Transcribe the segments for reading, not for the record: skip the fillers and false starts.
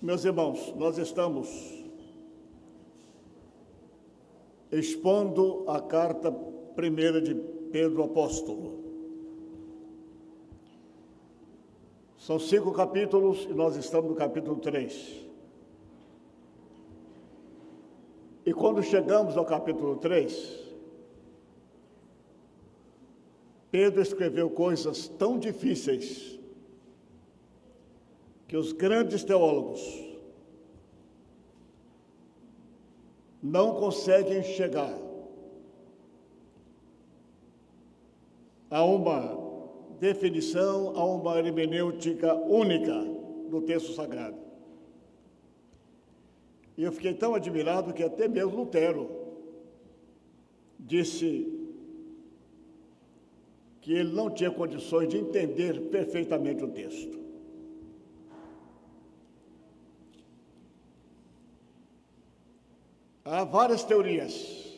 Meus irmãos, nós estamos expondo a carta primeira de Pedro Apóstolo. São 5 capítulos e nós estamos no capítulo 3. E quando chegamos ao capítulo 3, Pedro escreveu coisas tão difíceis que os grandes teólogos não conseguem chegar a uma definição, a uma hermenêutica única do texto sagrado. E eu fiquei tão admirado que até mesmo Lutero disse que ele não tinha condições de entender perfeitamente o texto. Há várias teorias,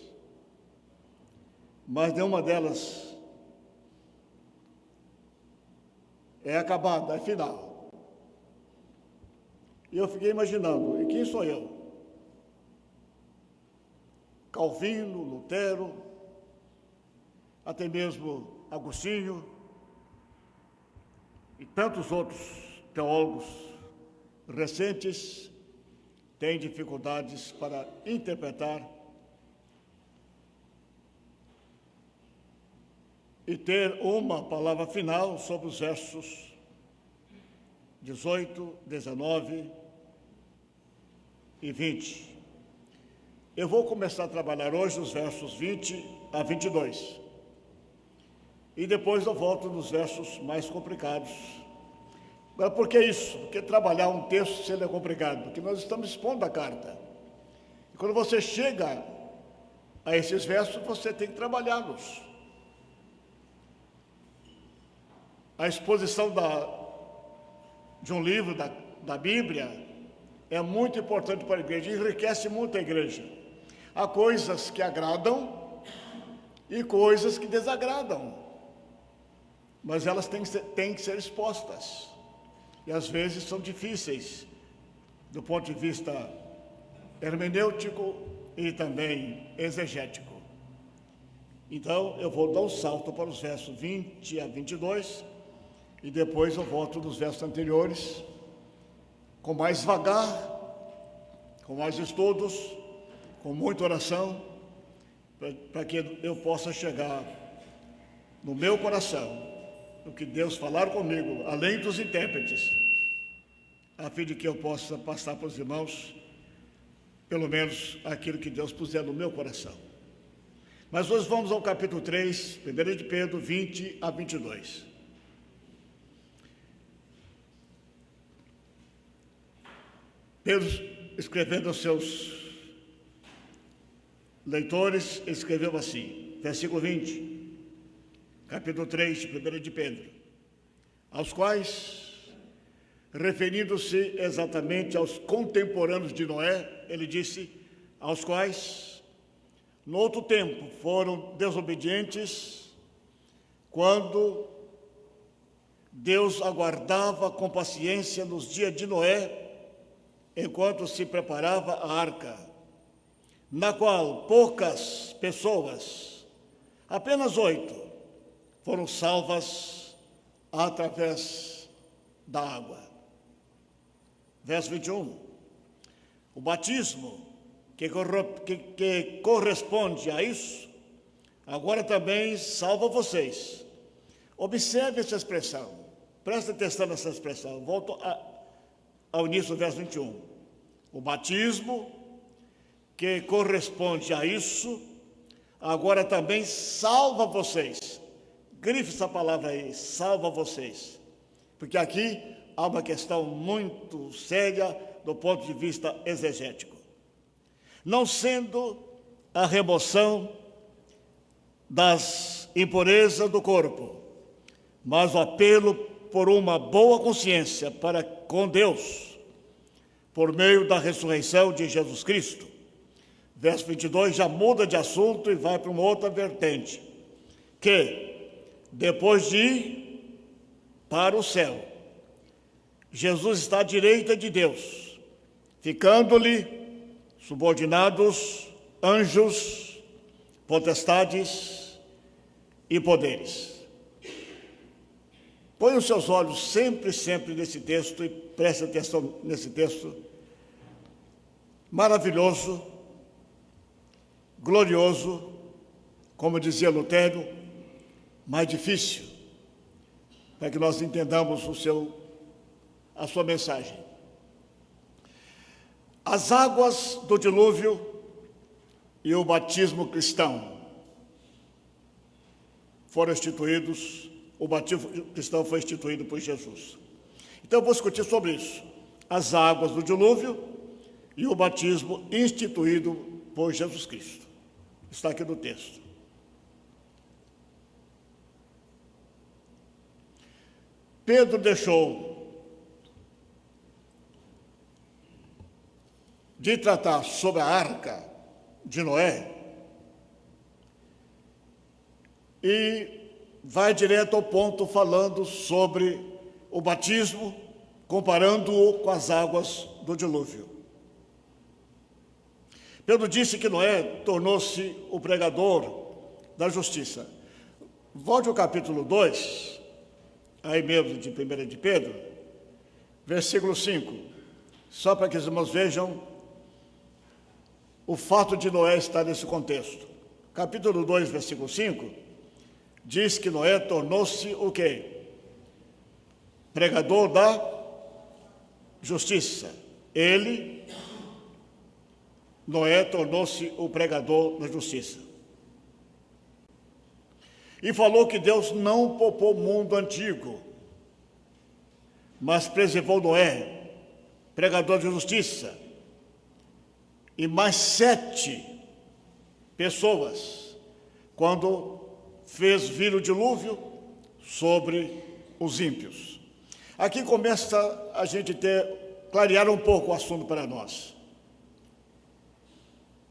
mas nenhuma delas é acabada, é final. E eu fiquei imaginando, e quem sou eu? Calvino, Lutero, até mesmo Agostinho e tantos outros teólogos recentes têm dificuldades para interpretar e ter uma palavra final sobre os versos 18, 19 e 20. Eu vou começar a trabalhar hoje os versos 20 a 22. E depois eu volto nos versos mais complicados. Agora, por que isso? Porque trabalhar um texto se ele é complicado? Porque nós estamos expondo a carta. E quando você chega a esses versos, você tem que trabalhá-los. A exposição de um livro da Bíblia é muito importante para a igreja, enriquece muito a igreja. Há coisas que agradam e coisas que desagradam, mas elas têm que ser expostas. E às vezes são difíceis do ponto de vista hermenêutico e também exegético. Então, eu vou dar um salto para os versos 20 a 22 e depois eu volto nos versos anteriores com mais vagar, com mais estudos, com muita oração, para que eu possa chegar no meu coração o que Deus falar comigo, além dos intérpretes, a fim de que eu possa passar para os irmãos, pelo menos aquilo que Deus puser no meu coração. Mas hoje vamos ao capítulo 3, 1 de Pedro, 20 a 22. Pedro, escrevendo aos seus leitores, escreveu assim, versículo 20, capítulo 3, 1 de Pedro, aos quais, referindo-se exatamente aos contemporâneos de Noé, ele disse, aos quais, no outro tempo, foram desobedientes, quando Deus aguardava com paciência nos dias de Noé, enquanto se preparava a arca, na qual poucas pessoas, apenas 8, foram salvas através da água. Verso 21. O batismo que corresponde a isso, agora também salva vocês. Observe essa expressão, preste atenção nessa expressão. Volto ao início do verso 21. O batismo que corresponde a isso, agora também salva vocês. Grife essa palavra aí, salva vocês. Porque aqui há uma questão muito séria do ponto de vista exegético. Não sendo a remoção das impurezas do corpo, mas o apelo por uma boa consciência para com Deus, por meio da ressurreição de Jesus Cristo. Verso 22 já muda de assunto e vai para uma outra vertente, que depois de ir para o céu, Jesus está à direita de Deus, ficando-lhe subordinados anjos, potestades e poderes. Põe os seus olhos sempre nesse texto e preste atenção nesse texto maravilhoso, glorioso, como dizia Lutero, mas difícil, para que nós entendamos a sua mensagem. As águas do dilúvio e o batismo cristão foram instituídos, o batismo cristão foi instituído por Jesus. Então eu vou discutir sobre isso, as águas do dilúvio e o batismo instituído por Jesus Cristo. Está aqui no texto. Pedro deixou de tratar sobre a arca de Noé e vai direto ao ponto falando sobre o batismo, comparando-o com as águas do dilúvio. Pedro disse que Noé tornou-se o pregador da justiça. Volte ao capítulo 2, aí mesmo de 1 de Pedro, versículo 5, só para que os irmãos vejam o fato de Noé estar nesse contexto. Capítulo 2, versículo 5, diz que Noé tornou-se o quê? Pregador da justiça. Noé tornou-se o pregador da justiça. E falou que Deus não poupou o mundo antigo, mas preservou Noé, pregador de justiça, e mais 7 pessoas, quando fez vir o dilúvio sobre os ímpios. Aqui começa a gente clarear um pouco o assunto para nós.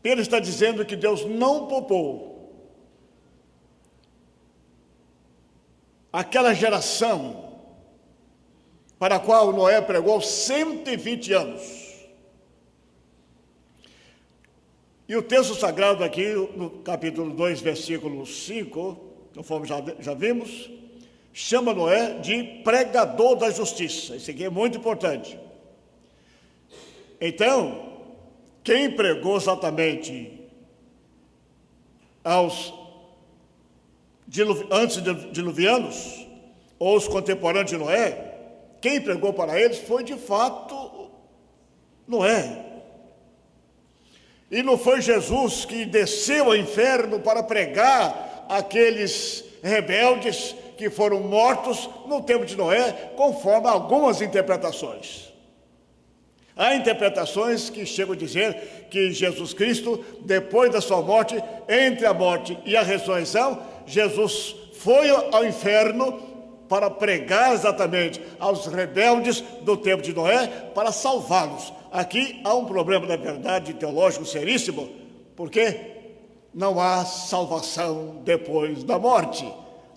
Pedro está dizendo que Deus não poupou aquela geração para a qual Noé pregou 120 anos. E o texto sagrado aqui, no capítulo 2, versículo 5, conforme já vimos, chama Noé de pregador da justiça. Isso aqui é muito importante. Então, quem pregou exatamente aos antediluvianos, ou os contemporâneos de Noé, quem pregou para eles foi de fato Noé. E não foi Jesus que desceu ao inferno para pregar aqueles rebeldes que foram mortos no tempo de Noé, conforme algumas interpretações. Há interpretações que chegam a dizer que Jesus Cristo, depois da sua morte, entre a morte e a ressurreição, Jesus foi ao inferno para pregar exatamente aos rebeldes do tempo de Noé, para salvá-los. Aqui há um problema, na verdade, teológico seríssimo, porque não há salvação depois da morte.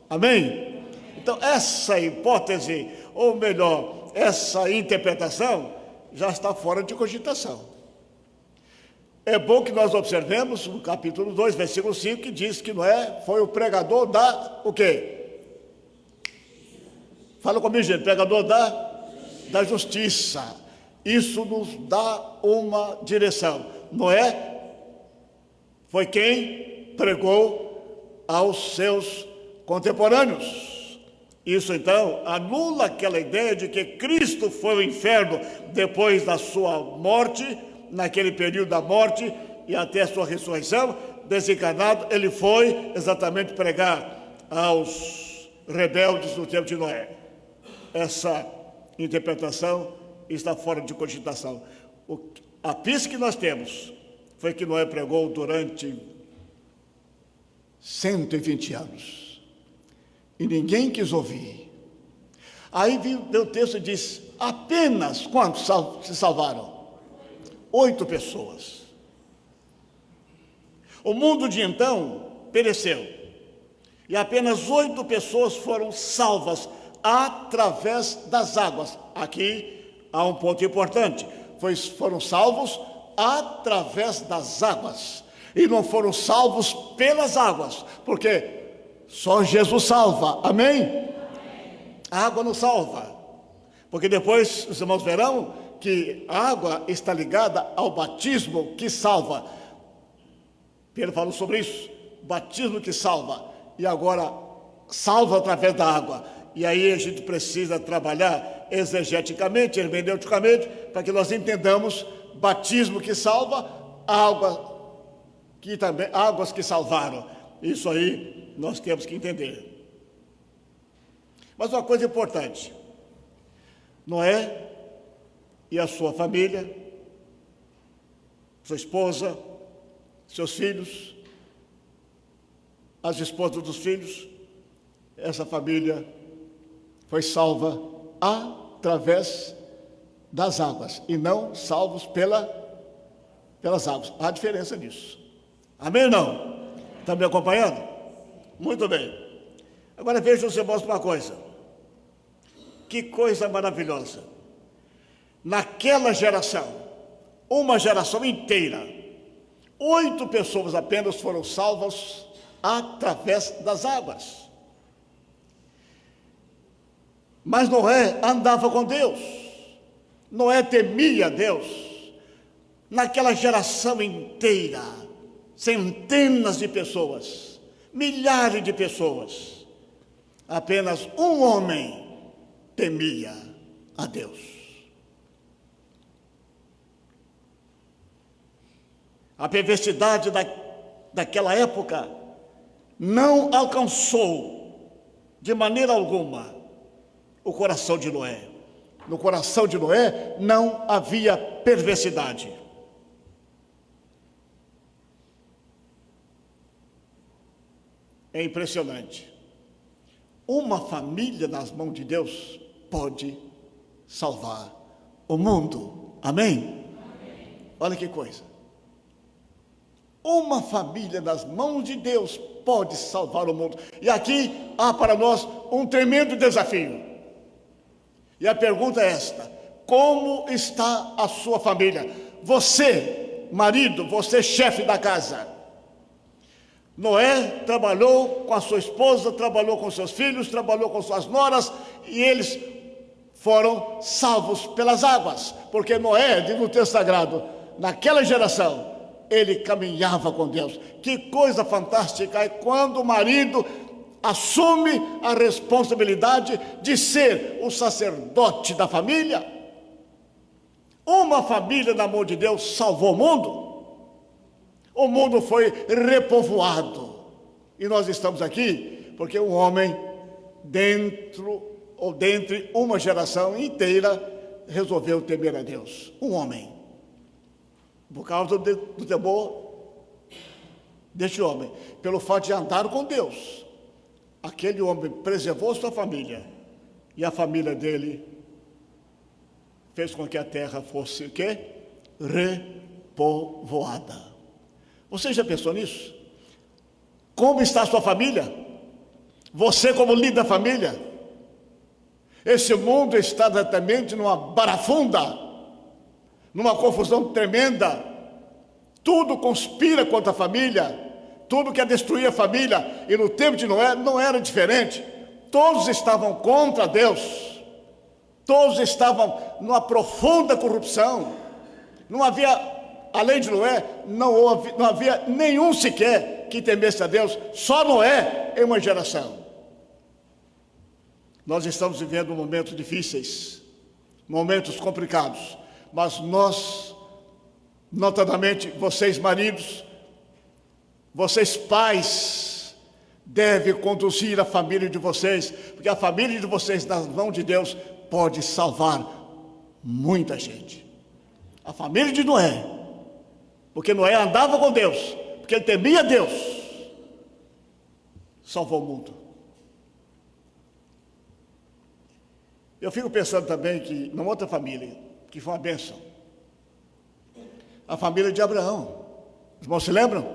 Amém? Então, essa hipótese, ou melhor, essa interpretação, já está fora de cogitação. É bom que nós observemos no capítulo 2, versículo 5, que diz que Noé foi o pregador da, o quê? Fala comigo, gente, pregador da justiça. Isso nos dá uma direção. Noé foi quem pregou aos seus contemporâneos. Isso, então, anula aquela ideia de que Cristo foi ao inferno depois da sua morte, naquele período da morte e até a sua ressurreição. Desencarnado, ele foi exatamente pregar aos rebeldes do tempo de Noé. Essa interpretação está fora de cogitação. A pista que nós temos foi que Noé pregou durante 120 anos. E ninguém quis ouvir. Aí o texto diz, apenas quantos se salvaram? 8 pessoas. O mundo de então pereceu. E apenas 8 pessoas foram salvas através das águas. Aqui há um ponto importante. foram salvos através das águas, e não foram salvos pelas águas, porque só Jesus salva, amém? A água não salva, porque depois os irmãos verão que a água está ligada ao batismo que salva. Pedro falou sobre isso, batismo que salva, e agora salva através da água. E aí a gente precisa trabalhar exegeticamente, hermeneuticamente, para que nós entendamos batismo que salva, águas que salvaram. Isso aí nós temos que entender. Mas uma coisa importante, Noé e a sua família, sua esposa, seus filhos, as esposas dos filhos, essa família foi salva através das águas, e não salvos pelas águas. Há diferença nisso. Amém ou não? Está me acompanhando? Muito bem. Agora vejam os irmãos uma coisa. Que coisa maravilhosa. Naquela geração, uma geração inteira, 8 pessoas apenas foram salvas através das águas. Mas Noé andava com Deus, Noé temia Deus. Naquela geração inteira, centenas de pessoas, milhares de pessoas, apenas um homem temia a Deus. A perversidade daquela época não alcançou de maneira alguma o coração de Noé. No coração de Noé não havia perversidade. É impressionante. Uma família nas mãos de Deus pode salvar o mundo. Amém? Amém. Olha que coisa. Uma família nas mãos de Deus pode salvar o mundo. E aqui há para nós um tremendo desafio. E a pergunta é esta: como está a sua família? Você, marido, você, chefe da casa. Noé trabalhou com a sua esposa, trabalhou com seus filhos, trabalhou com suas noras, e eles foram salvos pelas águas, porque Noé, diz no texto sagrado, naquela geração, ele caminhava com Deus. Que coisa fantástica é quando o marido assume a responsabilidade de ser o sacerdote da família. Uma família na mão de Deus salvou o mundo. O mundo foi repovoado. E nós estamos aqui porque um homem, dentre uma geração inteira, resolveu temer a Deus. Um homem. Por causa do temor deste homem, pelo fato de andar com Deus, aquele homem preservou sua família, e a família dele fez com que a terra fosse o quê? Repovoada. Você já pensou nisso? Como está a sua família? Você como líder da família? Esse mundo está exatamente numa barafunda, numa confusão tremenda. Tudo conspira contra a família, tudo quer destruir a família. E no tempo de Noé não era diferente. Todos estavam contra Deus, todos estavam numa profunda corrupção. Não havia, além de Noé, não havia nenhum sequer que temesse a Deus. Só Noé em uma geração. Nós estamos vivendo momentos difíceis, momentos complicados, mas nós, notadamente vocês maridos, vocês pais, devem conduzir a família de vocês, porque a família de vocês nas mãos de Deus pode salvar muita gente. A família de Noé, porque Noé andava com Deus, porque ele temia Deus, salvou o mundo. Eu fico pensando também que numa outra família, que foi uma bênção, a família de Abraão. Os irmãos se lembram?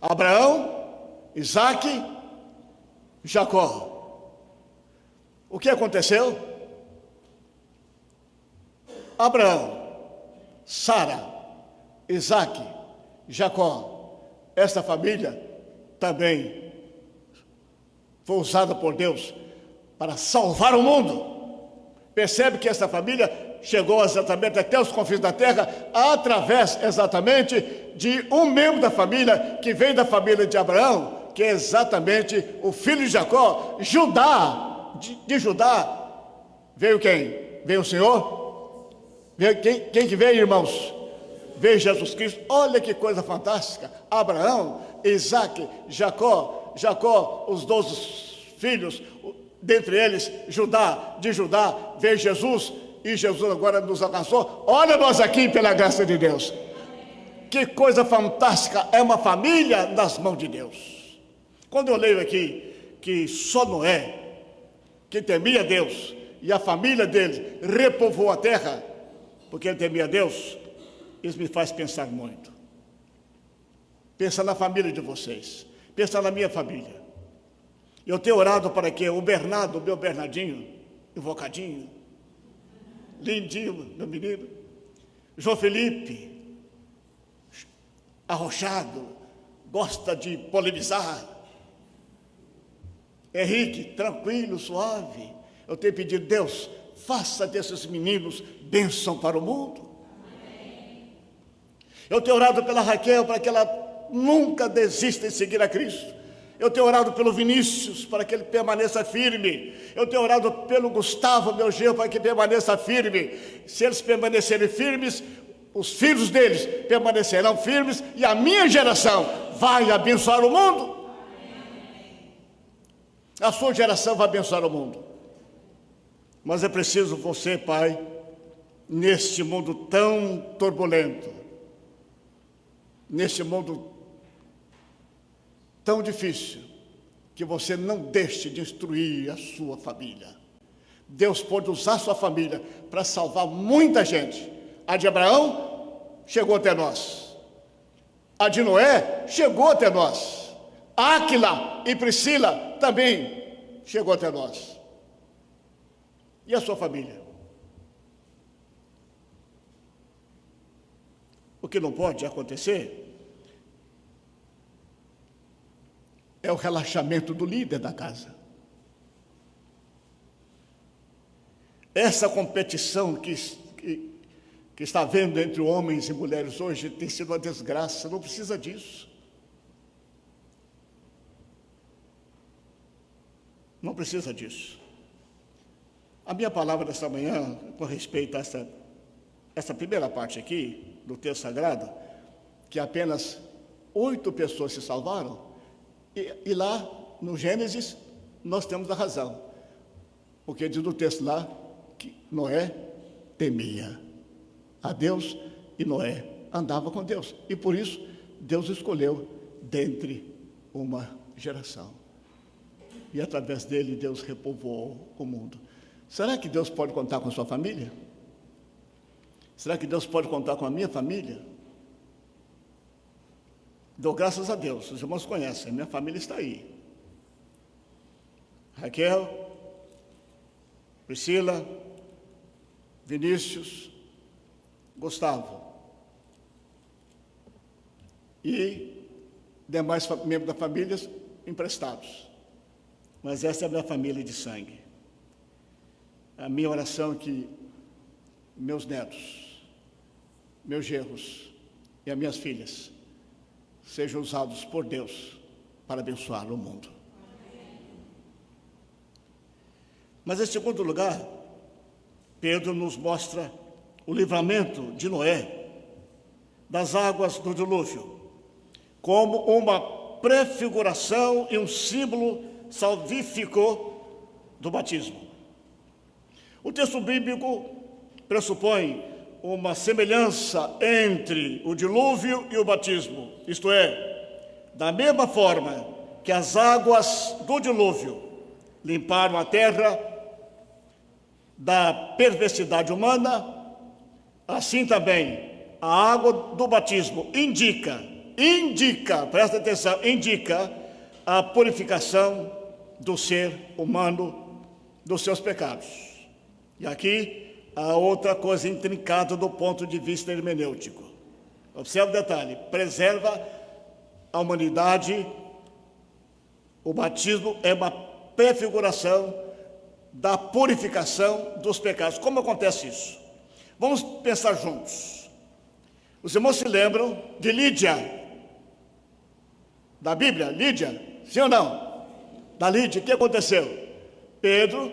Abraão, Isaque, Jacó. O que aconteceu? Abraão Sara, Isaac, Jacó. Esta família também foi usada por Deus para salvar o mundo. Percebe que essa família chegou exatamente até os confins da terra, através exatamente de um membro da família, que vem da família de Abraão, que é exatamente o filho de Jacó, Judá. De Judá veio quem? Veio o Senhor? Veio quem que veio, irmãos? Veio Jesus Cristo. Olha que coisa fantástica. Abraão, Isaac, Jacó, os 12 filhos, dentre eles Judá. De Judá veio Jesus, e Jesus agora nos alcançou. Olha nós aqui pela graça de Deus. Que coisa fantástica, é uma família nas mãos de Deus. Quando eu leio aqui que só Noé, que temia Deus, e a família dele repovoou a terra, porque ele temia Deus, isso me faz pensar muito. Pensa na família de vocês, pensa na minha família. Eu tenho orado para que o Bernardo, meu Bernardinho, invocadinho, lindinho, meu menino, João Felipe, arrochado, gosta de polemizar, Henrique, tranquilo, suave. Eu tenho pedido, Deus, faça desses meninos bênção para o mundo. Eu tenho orado pela Raquel, para que ela nunca desista de seguir a Cristo. Eu tenho orado pelo Vinícius, para que ele permaneça firme. Eu tenho orado pelo Gustavo, meu genro, para que permaneça firme. Se eles permanecerem firmes, os filhos deles permanecerão firmes, e a minha geração vai abençoar o mundo. A sua geração vai abençoar o mundo. Mas é preciso você, pai, neste mundo tão turbulento, neste mundo tão difícil, que você não deixe de instruir a sua família. Deus pode usar a sua família para salvar muita gente. A de Abraão chegou até nós. A de Noé chegou até nós. Áquila e Priscila também chegou até nós. E a sua família? O que não pode acontecer é o relaxamento do líder da casa. Essa competição que está havendo entre homens e mulheres hoje tem sido uma desgraça, não precisa disso. Não precisa disso. A minha palavra desta manhã, com respeito a essa primeira parte aqui, do texto sagrado, que apenas 8 pessoas se salvaram, e lá no Gênesis nós temos a razão, porque diz no texto lá que Noé temia a Deus e Noé andava com Deus, e por isso Deus escolheu dentre uma geração, e através dele Deus repovoou o mundo. Será que Deus pode contar com a sua família? Será que Deus pode contar com a minha família? Dou graças a Deus, os irmãos conhecem, minha família está aí. Raquel, Priscila, Vinícius, Gustavo e demais membros da família emprestados. Mas essa é a minha família de sangue. A minha oração é que meus netos, meus genros e as minhas filhas sejam usados por Deus para abençoar o mundo. Mas em segundo lugar, Pedro nos mostra o livramento de Noé das águas do dilúvio, como uma prefiguração e um símbolo salvífico do batismo. O texto bíblico pressupõe uma semelhança entre o dilúvio e o batismo, isto é, da mesma forma que as águas do dilúvio limparam a terra da perversidade humana, assim também a água do batismo indica, presta atenção, indica a purificação do ser humano dos seus pecados. E aqui a outra coisa intrincada do ponto de vista hermenêutico. Observe o detalhe: preserva a humanidade. O batismo é uma prefiguração da purificação dos pecados. Como acontece isso? Vamos pensar juntos. Os irmãos se lembram de Lídia, da Bíblia? Lídia, sim ou não? Da Lídia, o que aconteceu? Pedro,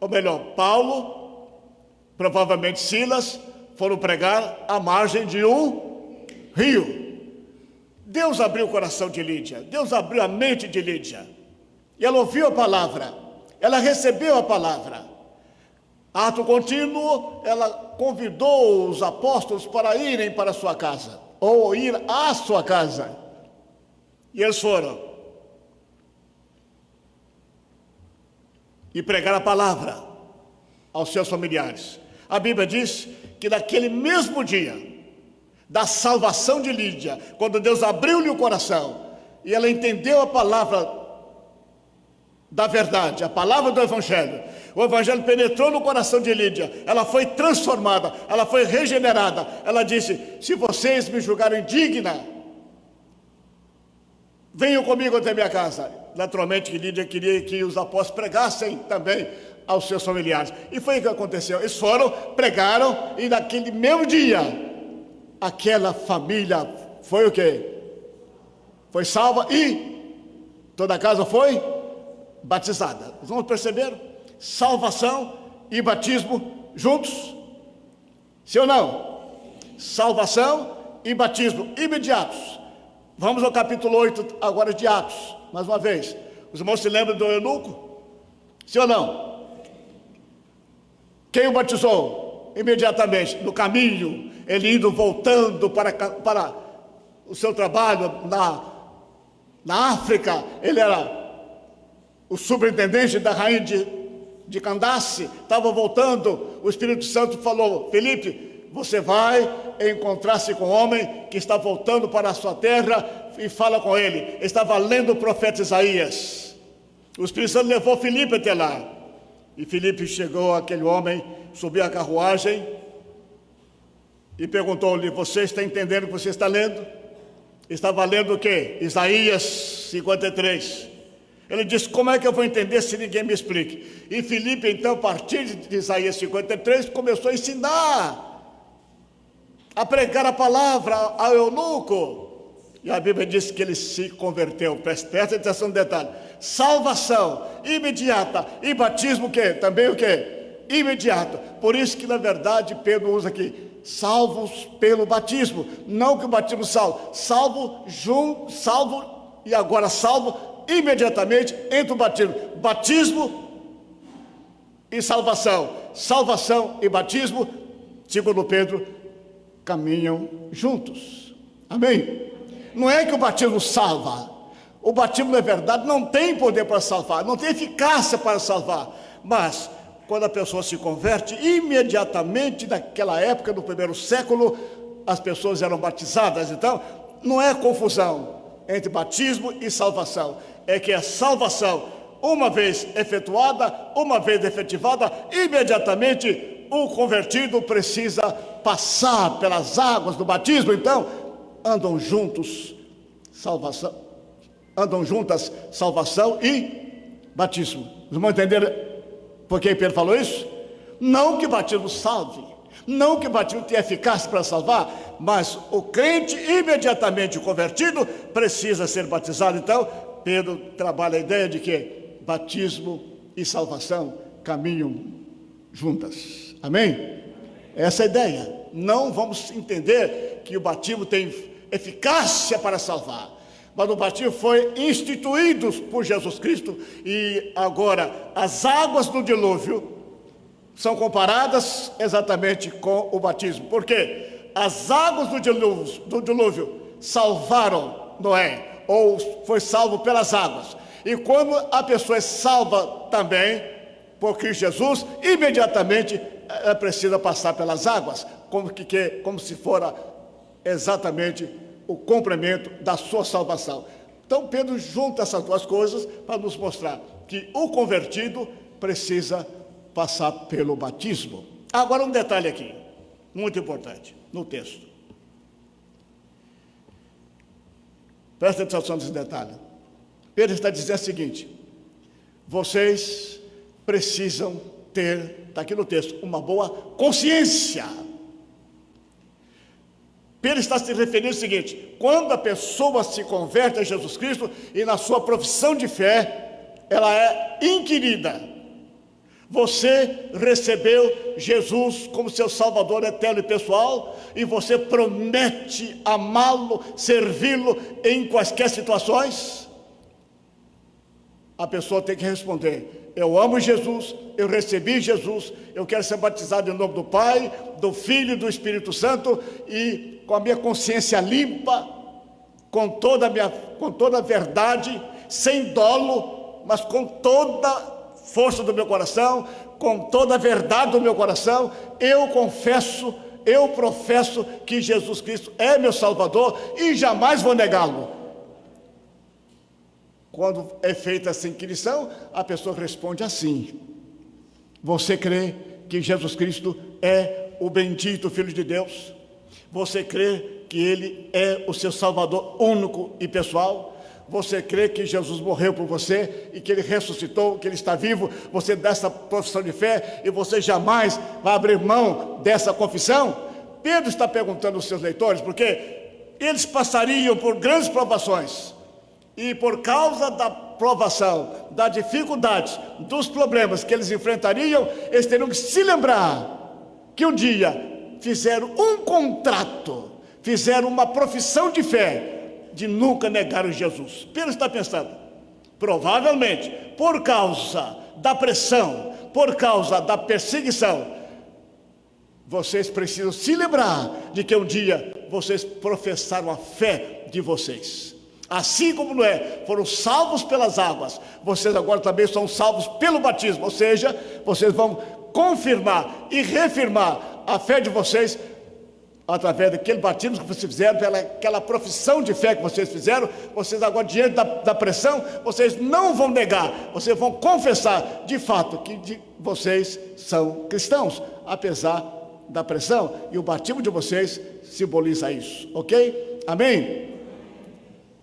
ou melhor, Paulo, provavelmente Silas, foram pregar à margem de um rio. Deus abriu o coração de Lídia, Deus abriu a mente de Lídia, e ela ouviu a palavra, ela recebeu a palavra. Ato contínuo, ela convidou os apóstolos para irem para a sua casa, ou ir à sua casa, e eles foram, e pregaram a palavra aos seus familiares. A Bíblia diz que naquele mesmo dia da salvação de Lídia, quando Deus abriu-lhe o coração e ela entendeu a palavra da verdade, a palavra do Evangelho, o Evangelho penetrou no coração de Lídia, ela foi transformada, ela foi regenerada. Ela disse: se vocês me julgarem digna, venham comigo até minha casa. Naturalmente, Lídia queria que os apóstolos pregassem também aos seus familiares, e foi o que aconteceu. Eles foram, pregaram, e naquele mesmo dia aquela família foi o quê? Foi salva, e toda a casa foi batizada. Vamos perceber? Salvação e batismo juntos? Sim ou não? Salvação e batismo imediatos. Vamos ao capítulo 8 agora de Atos, mais uma vez. Os irmãos se lembram do eunuco? Sim ou não? Quem o batizou? Imediatamente, no caminho, ele indo, voltando para o seu trabalho na África. Ele era o superintendente da rainha de Candace, estava voltando. O Espírito Santo falou: Felipe, você vai encontrar-se com um homem que está voltando para a sua terra, e fala com ele. Ele estava lendo o profeta Isaías. O Espírito Santo levou Felipe até lá, e Felipe chegou àquele homem, subiu a carruagem e perguntou-lhe: você está entendendo o que você está lendo? Estava lendo o quê? Isaías 53. Ele disse: como é que eu vou entender se ninguém me explique? E Filipe, então, a partir de Isaías 53, começou a ensinar, a pregar a palavra ao eunuco. E a Bíblia diz que ele se converteu. Presta atenção no detalhe: salvação imediata, e batismo o quê? Também o quê? Imediato. Por isso que, na verdade, Pedro usa aqui: salvos pelo batismo. Não que o batismo salvo, e agora salvo imediatamente entre o batismo e salvação. Salvação e batismo, segundo Pedro, caminham juntos. Amém? Não é que o batismo salva. O batismo, na verdade, não tem poder para salvar, não tem eficácia para salvar. Mas quando a pessoa se converte, imediatamente naquela época, no primeiro século, as pessoas eram batizadas. Então, não é confusão entre batismo e salvação. É que a salvação, uma vez efetuada, uma vez efetivada, imediatamente o convertido precisa passar pelas águas do batismo. Então, andam juntas salvação e batismo. Vocês vão entender por que Pedro falou isso? Não que o batismo salve, não que o batismo tenha eficácia para salvar, mas o crente, imediatamente convertido, precisa ser batizado. Então, Pedro trabalha a ideia de que batismo e salvação caminham juntas. Amém? Essa é a ideia. Não vamos entender que o batismo tem eficácia para salvar, mas o batismo foi instituído por Jesus Cristo. E agora as águas do dilúvio são comparadas exatamente com o batismo. Por quê? As águas do dilúvio salvaram Noé, ou foi salvo pelas águas. E quando a pessoa é salva também por Cristo Jesus, imediatamente ela precisa passar pelas águas, como se fora exatamente o complemento da sua salvação. Então Pedro junta essas duas coisas para nos mostrar que o convertido precisa passar pelo batismo. Agora um detalhe aqui, muito importante, no texto. Presta atenção nesse detalhe. Pedro está dizendo o seguinte: vocês precisam ter, está aqui no texto, uma boa consciência. Pedro está se referindo ao seguinte: quando a pessoa se converte a Jesus Cristo e na sua profissão de fé, ela é inquirida. Você recebeu Jesus como seu Salvador eterno e pessoal, e você promete amá-lo, servi-lo em quaisquer situações? A pessoa tem que responder: eu amo Jesus, eu recebi Jesus, eu quero ser batizado em nome do Pai, do Filho e do Espírito Santo, e com a minha consciência limpa, com toda a verdade, sem dolo, mas com toda força do meu coração, com toda a verdade do meu coração, eu confesso, eu professo que Jesus Cristo é meu Salvador e jamais vou negá-lo. Quando é feita essa inquirição, a pessoa responde assim: você crê que Jesus Cristo é o bendito Filho de Deus? Você crê que Ele é o seu Salvador único e pessoal? Você crê que Jesus morreu por você e que Ele ressuscitou, que Ele está vivo? Você dá essa profissão de fé e você jamais vai abrir mão dessa confissão? Pedro está perguntando aos seus leitores, porque eles passariam por grandes provações, e por causa da provação, da dificuldade, dos problemas que eles enfrentariam, eles teriam que se lembrar que um dia fizeram um contrato, fizeram uma profissão de fé, de nunca negar o Jesus. Pedro está pensando, provavelmente, por causa da pressão, por causa da perseguição, vocês precisam se lembrar de que um dia vocês professaram a fé de vocês. Assim como Noé foram salvos pelas águas, vocês agora também são salvos pelo batismo, ou seja, vocês vão confirmar e reafirmar a fé de vocês através daquele batismo que vocês fizeram, aquela profissão de fé que vocês fizeram. Vocês agora, diante da pressão, vocês não vão negar, vocês vão confessar de fato que vocês são cristãos, apesar da pressão, e o batismo de vocês simboliza isso, ok? Amém?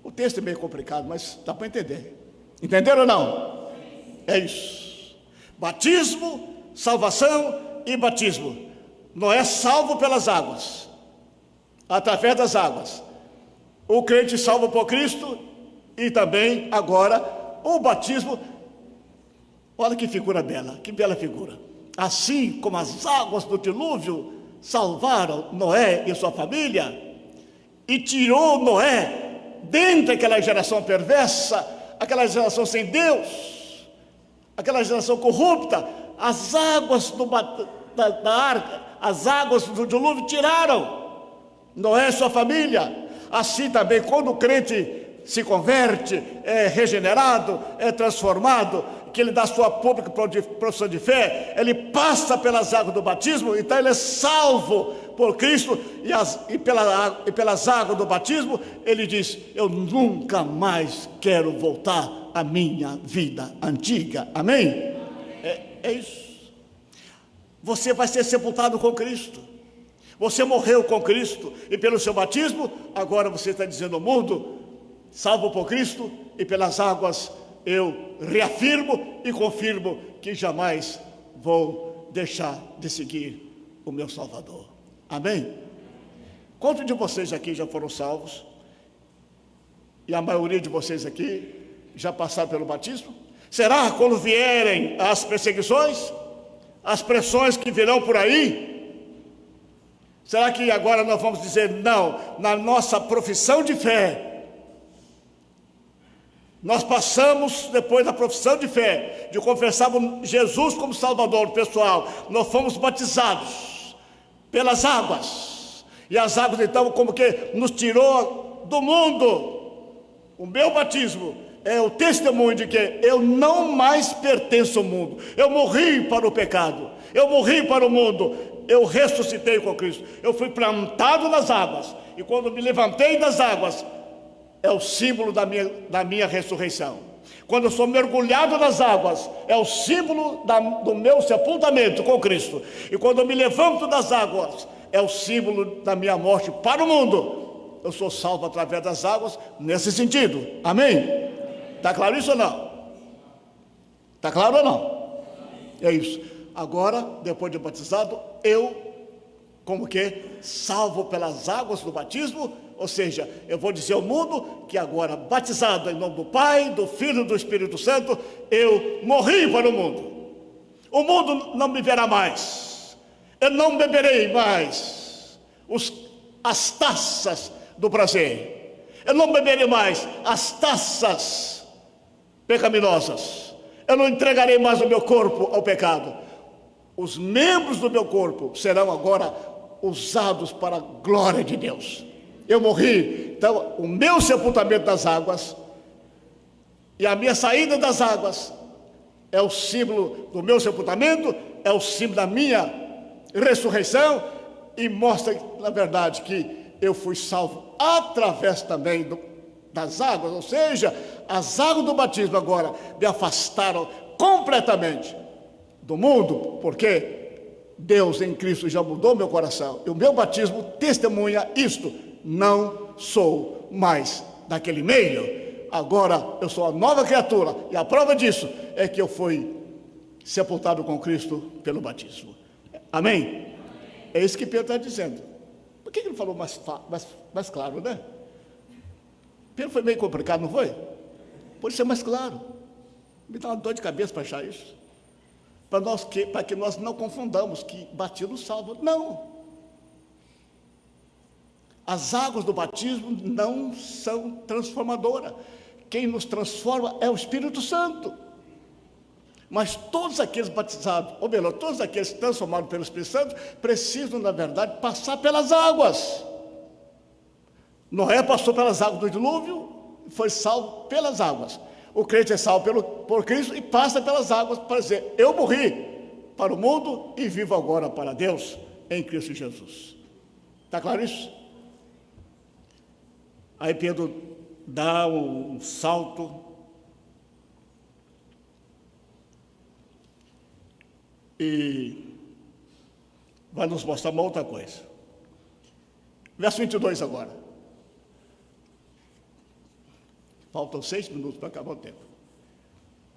O texto é meio complicado, mas dá para entender. Entenderam ou não? É isso. Batismo, salvação e batismo. Não é salvo pelas águas, através das águas. O crente salvo por Cristo e também agora o batismo. Olha que figura bela, que bela figura. Assim como as águas do dilúvio salvaram Noé e sua família e tirou Noé dentre daquela geração perversa, aquela geração sem Deus, aquela geração corrupta, as águas da arca, as águas do dilúvio tiraram Noé e sua família. Assim também, quando o crente se converte, é regenerado, é transformado, que ele dá sua pública profissão de fé, ele passa pelas águas do batismo, então ele é salvo por Cristo, e pelas águas do batismo, ele diz: eu nunca mais quero voltar à minha vida antiga. Amém? É isso. Você vai ser sepultado com Cristo. Você morreu com Cristo, e pelo seu batismo, agora você está dizendo ao mundo: salvo por Cristo, e pelas águas eu reafirmo e confirmo que jamais vou deixar de seguir o meu Salvador. Amém? Quantos de vocês aqui já foram salvos? E a maioria de vocês aqui já passaram pelo batismo? Será quando vierem as perseguições, as pressões que virão por aí, será que agora nós vamos dizer não? Na nossa profissão de fé, nós passamos, depois da profissão de fé, de confessarmos Jesus como Salvador pessoal, nós fomos batizados pelas águas, e as águas então como que nos tirou do mundo. O meu batismo é o testemunho de que eu não mais pertenço ao mundo, eu morri para o pecado, eu morri para o mundo, eu ressuscitei com Cristo, eu fui plantado nas águas, e quando me levantei das águas, é o símbolo da minha ressurreição. Quando eu sou mergulhado nas águas, é o símbolo do meu sepultamento com Cristo. E quando eu me levanto das águas, é o símbolo da minha morte para o mundo. Eu sou salvo através das águas nesse sentido. Amém? Está claro isso ou não? Está claro ou não? É isso. Agora, depois de batizado, eu, como que? Salvo pelas águas do batismo. Ou seja, eu vou dizer ao mundo que agora, batizado em nome do Pai, do Filho e do Espírito Santo, eu morri para o mundo. O mundo não me verá mais. Eu não beberei mais as taças do prazer. Eu não beberei mais as taças pecaminosas. Eu não entregarei mais o meu corpo ao pecado. Os membros do meu corpo serão agora usados para a glória de Deus. Eu morri, então o meu sepultamento das águas e a minha saída das águas é o símbolo do meu sepultamento, é o símbolo da minha ressurreição e mostra, na verdade, que eu fui salvo através também das águas, ou seja, as águas do batismo agora me afastaram completamente do mundo, porque Deus em Cristo já mudou meu coração, e o meu batismo testemunha isto. Não sou mais daquele meio, agora eu sou uma nova criatura, e a prova disso é que eu fui sepultado com Cristo pelo batismo. Amém? É isso que Pedro está dizendo. Por que ele falou mais claro, né? Pedro foi meio complicado, não foi? Pode ser mais claro. Me dá uma dor de cabeça para achar isso. Para que nós não confundamos que batismo salva. Não. As águas do batismo não são transformadoras. Quem nos transforma é o Espírito Santo. Mas todos aqueles batizados, ou melhor, todos aqueles transformados pelo Espírito Santo, precisam, na verdade, passar pelas águas. Noé passou pelas águas do dilúvio, foi salvo pelas águas. O crente é salvo por Cristo e passa pelas águas para dizer, eu morri para o mundo e vivo agora para Deus em Cristo Jesus. Está claro isso? Aí Pedro dá um salto e vai nos mostrar uma outra coisa. Verso 22 agora. Faltam 6 minutos para acabar o tempo.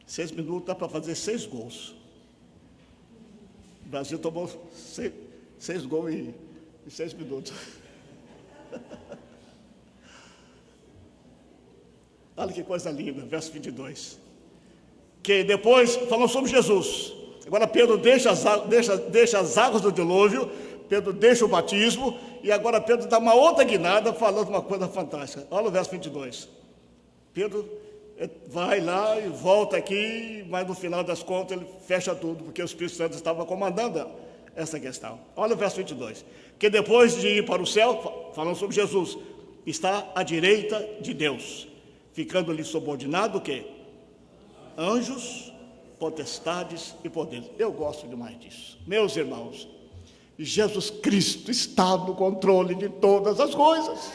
6 minutos dá para fazer 6 gols. O Brasil tomou 6 gols em 6 minutos. Olha que coisa linda, verso 22. Que depois, falando sobre Jesus, agora Pedro deixa as águas do dilúvio, Pedro deixa o batismo, e agora Pedro dá uma outra guinada, falando uma coisa fantástica. Olha o verso 22. Pedro vai lá e volta aqui, mas no final das contas ele fecha tudo, porque o Espírito Santo estava comandando essa questão. Olha o verso 22. Que depois de ir para o céu, falando sobre Jesus, está à direita de Deus, ficando-lhe subordinado o quê? Anjos, potestades e poderes. Eu gosto demais disso. Meus irmãos, Jesus Cristo está no controle de todas as coisas.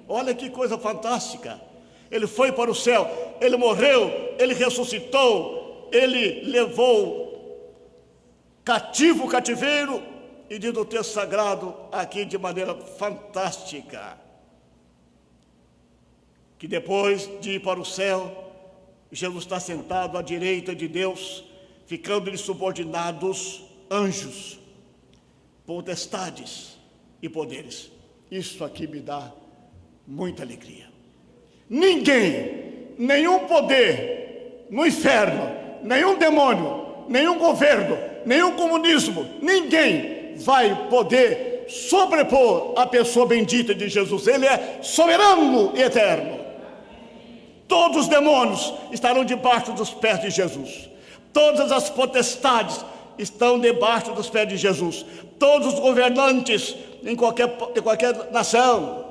Olha que coisa fantástica. Ele foi para o céu, ele morreu, ele ressuscitou, ele levou cativo o cativeiro, e diz o texto sagrado aqui de maneira fantástica, que depois de ir para o céu, Jesus está sentado à direita de Deus, ficando-lhe subordinados anjos, potestades e poderes. Isso aqui me dá muita alegria. Ninguém, nenhum poder no inferno, nenhum demônio, nenhum governo, nenhum comunismo, ninguém vai poder sobrepor a pessoa bendita de Jesus. Ele é soberano e eterno. Todos os demônios estarão debaixo dos pés de Jesus. Todas as potestades estão debaixo dos pés de Jesus. Todos os governantes em qualquer nação,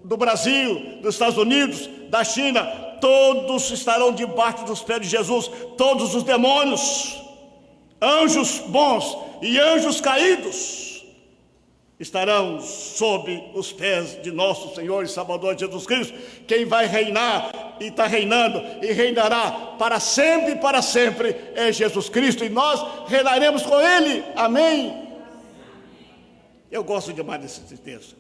do Brasil, dos Estados Unidos, da China, todos estarão debaixo dos pés de Jesus. Todos os demônios, anjos bons e anjos caídos. estarão sob os pés de nosso Senhor e Salvador Jesus Cristo, quem vai reinar e está reinando e reinará para sempre é Jesus Cristo, e nós reinaremos com Ele, amém? Eu gosto demais desse texto.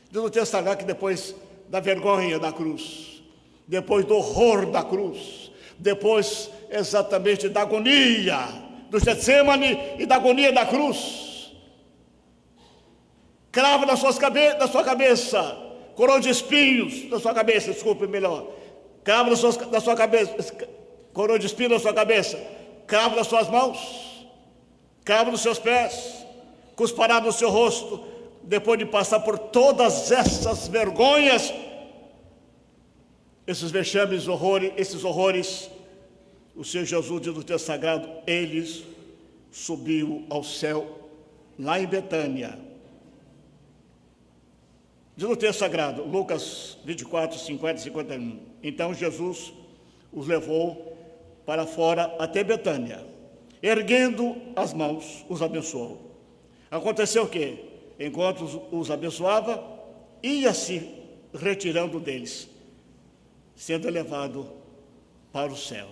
Diz no texto sagrado que depois da vergonha da cruz, depois do horror da cruz, depois exatamente da agonia do Getsemane e da agonia da cruz, cravo na sua cabeça, coroa de espinhos na sua cabeça, desculpe melhor, cravo na sua cabeça, coroa de espinhos na sua cabeça, cravo nas suas mãos, cravo nos seus pés, cuspará no seu rosto, depois de passar por todas essas vergonhas, esses vexames, esses horrores, o Senhor Jesus, diz no texto sagrado, ele subiu ao céu, lá em Betânia. Diz no texto sagrado, Lucas 24, 50 e 51. Então Jesus os levou para fora até Betânia. Erguendo as mãos, os abençoou. Aconteceu o quê? Enquanto os abençoava, ia se retirando deles, sendo elevado para o céu.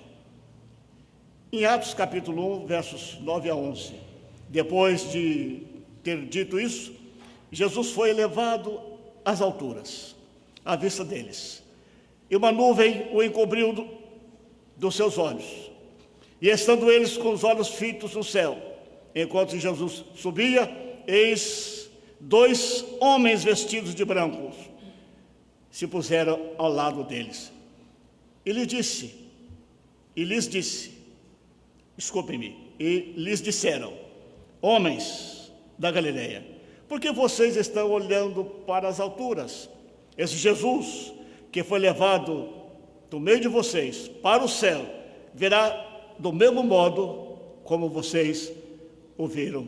Em Atos capítulo 1, versos 9 a 11, depois de ter dito isso, Jesus foi elevado às alturas, à vista deles, e uma nuvem o encobriu dos seus olhos, e estando eles com os olhos fitos no céu, enquanto Jesus subia, eis 2 homens vestidos de branco se puseram ao lado deles. E lhes disse, e lhes disseram, homens da Galileia, por que vocês estão olhando para as alturas? Esse Jesus, que foi levado do meio de vocês para o céu, virá do mesmo modo como vocês o viram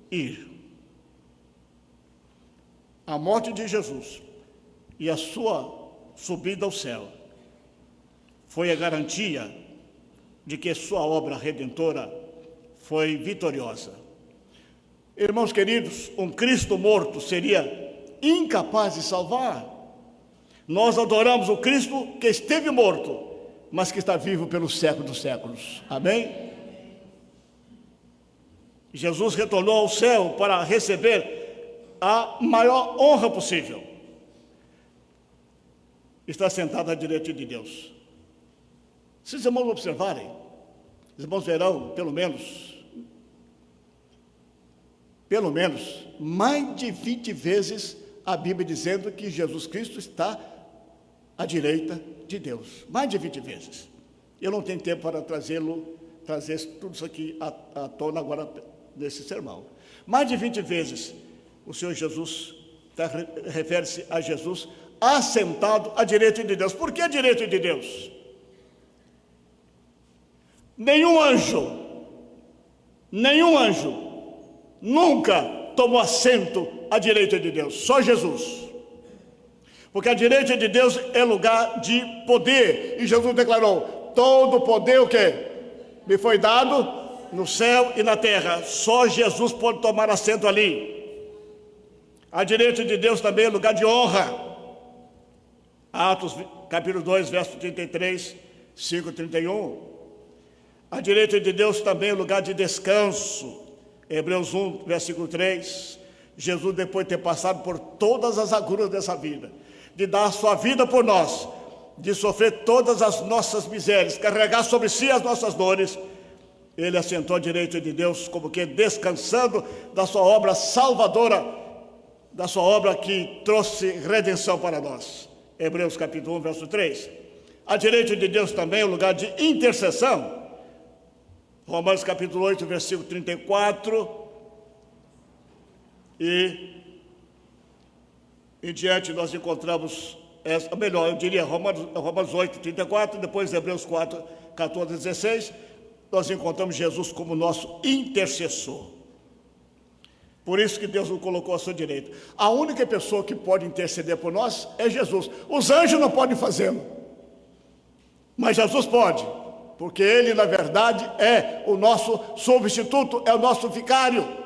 ir. A morte de Jesus e a sua subida ao céu foi a garantia de que sua obra redentora foi vitoriosa. Irmãos queridos, um Cristo morto seria incapaz de salvar. Nós adoramos o Cristo que esteve morto, mas que está vivo pelos séculos dos séculos. Amém? Jesus retornou ao céu para receber a maior honra possível. Está sentado à direita de Deus. Se os irmãos observarem, os irmãos verão, pelo menos, mais de 20 vezes a Bíblia dizendo que Jesus Cristo está à direita de Deus. Mais de 20 vezes. Eu não tenho tempo para trazer tudo isso aqui à tona agora nesse sermão. Mais de 20 vezes o Senhor Jesus refere-se a Jesus assentado à direita de Deus. Por que à direita de Deus? Nenhum anjo nunca tomou assento à direita de Deus, só Jesus. Porque a direita de Deus é lugar de poder, e Jesus declarou, todo o poder o quê? Me foi dado no céu e na terra, só Jesus pode tomar assento ali. A direita de Deus também é lugar de honra. Atos capítulo 2, verso 33, 5, 31. A direita de Deus também é lugar de descanso. Hebreus 1, versículo 3. Jesus, depois de ter passado por todas as agruras dessa vida, de dar a sua vida por nós, de sofrer todas as nossas misérias, carregar sobre si as nossas dores, ele assentou à direita de Deus, como que descansando da sua obra salvadora, da sua obra que trouxe redenção para nós. Hebreus capítulo 1, verso 3. A direita de Deus também é o lugar de intercessão. Romanos capítulo 8, versículo 34. E em diante nós encontramos, Romanos 8, 34, depois Hebreus 4, 14, 16, nós encontramos Jesus como nosso intercessor. Por isso que Deus o colocou à sua direita. A única pessoa que pode interceder por nós é Jesus. Os anjos não podem fazê-lo, mas Jesus pode, porque Ele, na verdade, é o nosso substituto, é o nosso vicário.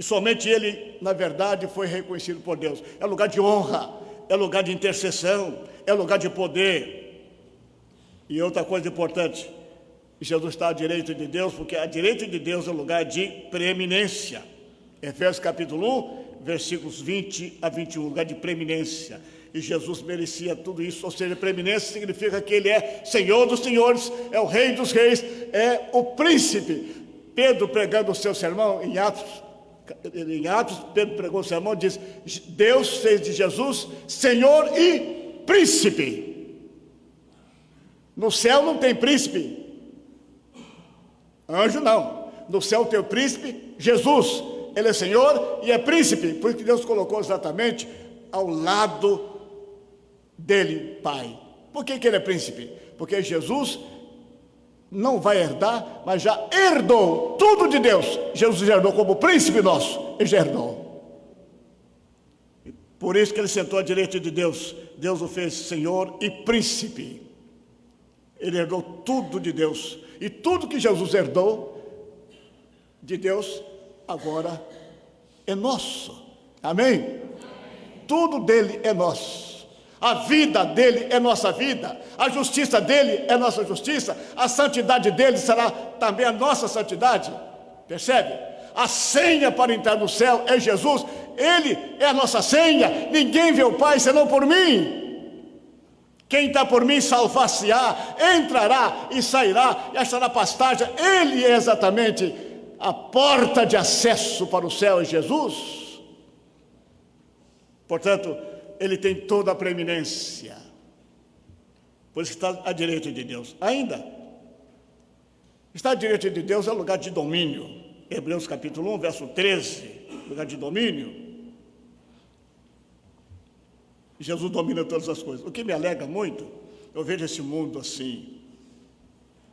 E somente ele, na verdade, foi reconhecido por Deus. É lugar de honra, é lugar de intercessão, é lugar de poder. E outra coisa importante, Jesus está à direita de Deus, porque a direita de Deus é lugar de preeminência. Efésios capítulo 1, versículos 20 a 21, lugar de preeminência. E Jesus merecia tudo isso, ou seja, preeminência significa que ele é Senhor dos senhores, é o Rei dos reis, é o príncipe. Pedro, pregando o seu sermão em Atos, Pedro pregou o sermão e diz: Deus fez de Jesus Senhor e príncipe. No céu não tem príncipe, anjo não. No céu tem o príncipe, Jesus, ele é Senhor e é príncipe, por isso que Deus colocou exatamente ao lado dele, Pai. Por que ele é príncipe? Porque Jesus não vai herdar, mas já herdou tudo de Deus. Jesus herdou como príncipe nosso, ele já herdou. Por isso que ele sentou à direita de Deus. Deus o fez Senhor e príncipe. Ele herdou tudo de Deus. E tudo que Jesus herdou de Deus, agora é nosso. Amém? Tudo dele é nosso. A vida dele é nossa vida, a justiça dele é nossa justiça, a santidade dele será também a nossa santidade. Percebe? A senha para entrar no céu é Jesus, ele é a nossa senha. Ninguém vê o Pai senão por mim. Quem está por mim salvar-se-á, entrará e sairá e achará pastagem. Ele é exatamente a porta de acesso para o céu, é Jesus. Portanto, ele tem toda a preeminência, por isso está à direita de Deus. Ainda, está à direita de Deus é lugar de domínio. Hebreus capítulo 1, verso 13, lugar de domínio. Jesus domina todas as coisas. O que me alegra muito, eu vejo esse mundo assim,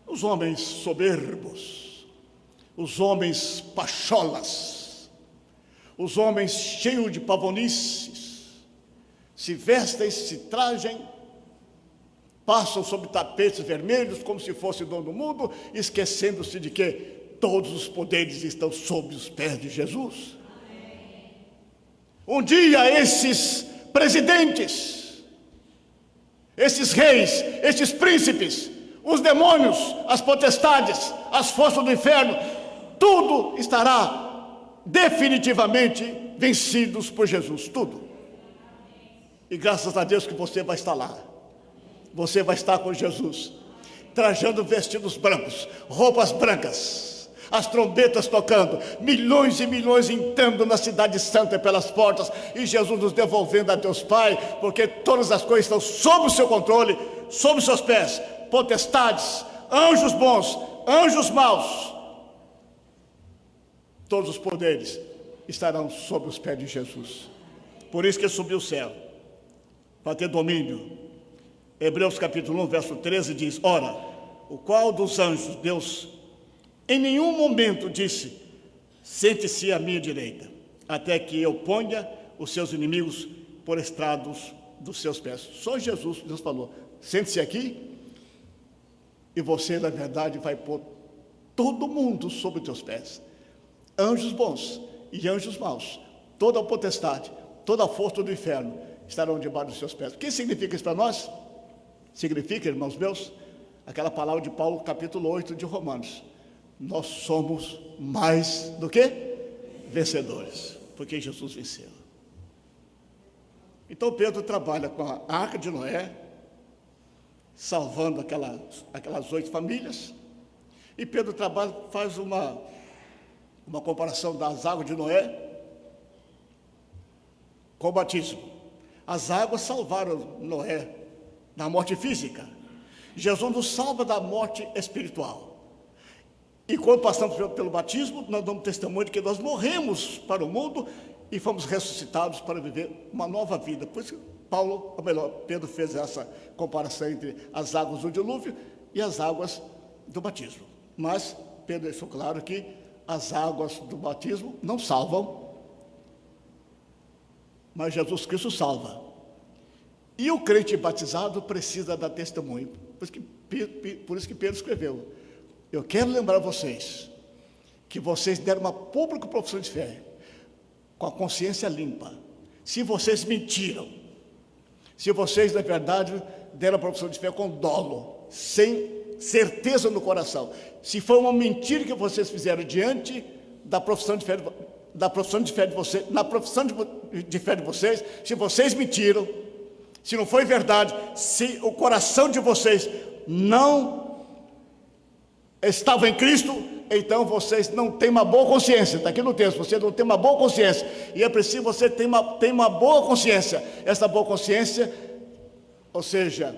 os homens soberbos, os homens pacholas, os homens cheios de pavonices, se vestem, se tragem, passam sobre tapetes vermelhos como se fosse dono do mundo, esquecendo-se de que todos os poderes estão sob os pés de Jesus. Um dia esses presidentes, esses reis, esses príncipes, os demônios, as potestades, as forças do inferno, tudo estará definitivamente vencidos por Jesus, tudo. E graças a Deus que você vai estar lá. Você vai estar com Jesus, trajando vestidos brancos, roupas brancas, as trombetas tocando, milhões e milhões entrando na cidade santa pelas portas, e Jesus nos devolvendo a Deus Pai, porque todas as coisas estão sob o seu controle, sob os seus pés. Potestades, anjos bons, anjos maus, todos os poderes estarão sob os pés de Jesus. Por isso que ele subiu o céu, para ter domínio. Hebreus capítulo 1, verso 13 diz: ora, o qual dos anjos Deus em nenhum momento disse: sente-se à minha direita, até que eu ponha os seus inimigos por estrados dos seus pés. Só Jesus, Deus falou: sente-se aqui, e você na verdade vai pôr todo mundo sob os teus pés. Anjos bons e anjos maus, toda a potestade, toda a força do inferno estarão debaixo dos seus pés. O que significa isso para nós? Significa, irmãos meus, aquela palavra de Paulo, capítulo 8 de Romanos: nós somos mais do que vencedores, porque Jesus venceu. Então Pedro trabalha com a arca de Noé, salvando aquelas 8 famílias, e Pedro faz uma comparação das águas de Noé com o batismo. As águas salvaram Noé da morte física. Jesus nos salva da morte espiritual. E quando passamos pelo batismo, nós damos testemunho de que nós morremos para o mundo e fomos ressuscitados para viver uma nova vida. Por isso que Pedro fez essa comparação entre as águas do dilúvio e as águas do batismo. Mas Pedro deixou claro que as águas do batismo não salvam, mas Jesus Cristo salva. E o crente batizado precisa dar testemunho. Por isso que Pedro escreveu: eu quero lembrar vocês que vocês deram uma pública profissão de fé. com a consciência limpa. Se vocês mentiram, se vocês, na verdade, deram a profissão de fé com dolo, sem certeza no coração, se foi uma mentira que vocês fizeram diante da profissão de fé, na profissão de fé de vocês, se vocês mentiram, se não foi verdade, se o coração de vocês não estava em Cristo, então vocês não têm uma boa consciência. Está aqui no texto, você não tem uma boa consciência, e é preciso você ter uma boa consciência. Essa boa consciência, ou seja,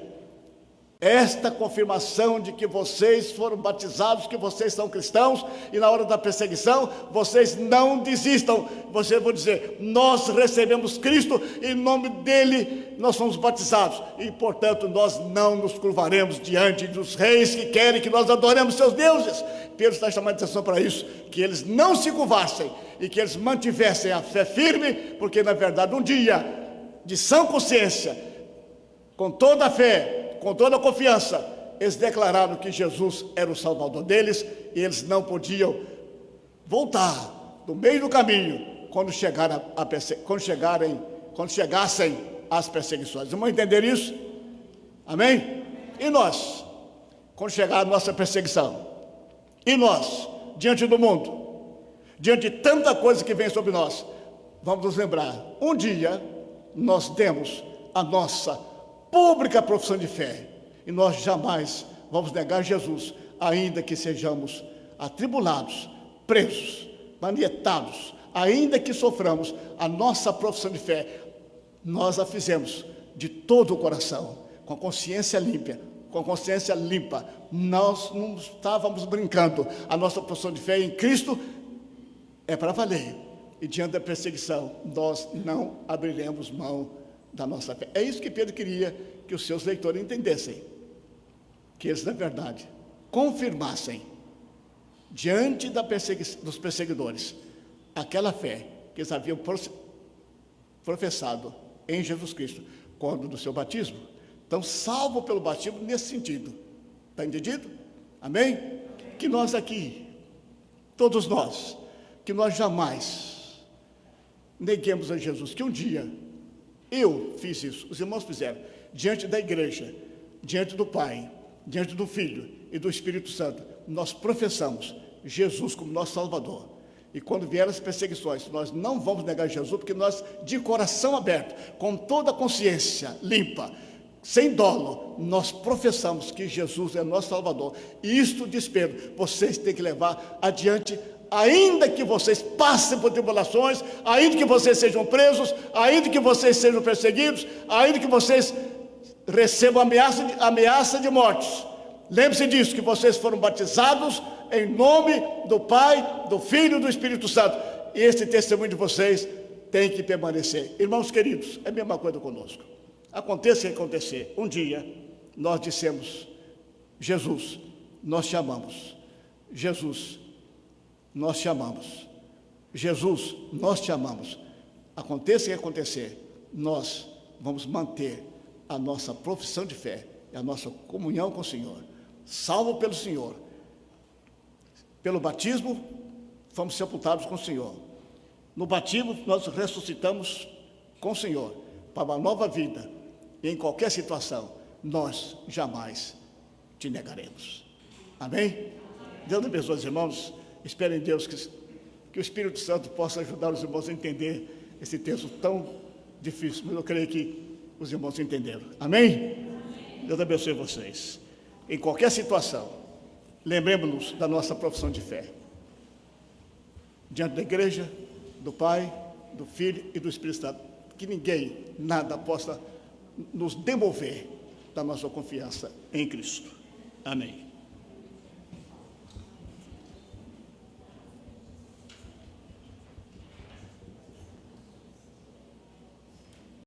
esta confirmação de que vocês foram batizados, que vocês são cristãos, e na hora da perseguição, vocês não desistam. Vocês vão dizer: nós recebemos Cristo, em nome dele nós fomos batizados, e portanto nós não nos curvaremos diante dos reis que querem que nós adoremos seus deuses. Pedro está chamando a atenção para isso, que eles não se curvassem, e que eles mantivessem a fé firme, porque na verdade um dia de sã consciência, com toda a fé, com toda a confiança, eles declararam que Jesus era o Salvador deles, e eles não podiam voltar no meio do caminho quando chegassem as perseguições. Vamos entender isso? Amém? E nós, quando chegar a nossa perseguição, e nós, diante do mundo, diante de tanta coisa que vem sobre nós, vamos nos lembrar: um dia nós demos a nossa pública profissão de fé, e nós jamais vamos negar Jesus, ainda que sejamos atribulados, presos, manietados, ainda que soframos. A nossa profissão de fé, nós a fizemos de todo o coração, com a consciência limpa, nós não estávamos brincando. A nossa profissão de fé em Cristo é para valer, e diante da perseguição, nós não abriremos mão da nossa fé. É isso que Pedro queria que os seus leitores entendessem, que eles, na verdade, confirmassem diante dos perseguidores aquela fé que eles haviam professado em Jesus Cristo quando do seu batismo. Então, salvo pelo batismo nesse sentido. Está entendido? Amém? Que nós aqui, todos nós, que nós jamais neguemos a Jesus, que um dia eu fiz isso, os irmãos fizeram, diante da igreja, diante do Pai, diante do Filho e do Espírito Santo, nós professamos Jesus como nosso Salvador. E quando vierem as perseguições, nós não vamos negar Jesus, porque nós, de coração aberto, com toda a consciência limpa, sem dolo, nós professamos que Jesus é nosso Salvador. E isto, diz Pedro, vocês têm que levar adiante, ainda que vocês passem por tribulações, ainda que vocês sejam presos, ainda que vocês sejam perseguidos, ainda que vocês recebam ameaça de morte. Lembre-se disso, que vocês foram batizados em nome do Pai, do Filho e do Espírito Santo. E esse testemunho de vocês tem que permanecer. Irmãos queridos, é a mesma coisa conosco. Aconteça o que acontecer, um dia nós dissemos: Jesus, nós te amamos. Jesus, nós te amamos. Jesus, nós te amamos. Aconteça o que acontecer, nós vamos manter a nossa profissão de fé e a nossa comunhão com o Senhor. Salvo pelo Senhor, pelo batismo, fomos sepultados com o Senhor. No batismo, nós ressuscitamos com o Senhor para uma nova vida. E em qualquer situação, nós jamais te negaremos. Amém? Deus abençoe os irmãos. Espero em Deus que o Espírito Santo possa ajudar os irmãos a entender esse texto tão difícil, mas eu creio que os irmãos entenderam. Amém? Deus abençoe vocês. Em qualquer situação, lembremos-nos da nossa profissão de fé. Diante da igreja, do Pai, do Filho e do Espírito Santo. Que ninguém, nada possa nos demover da nossa confiança em Cristo. Amém.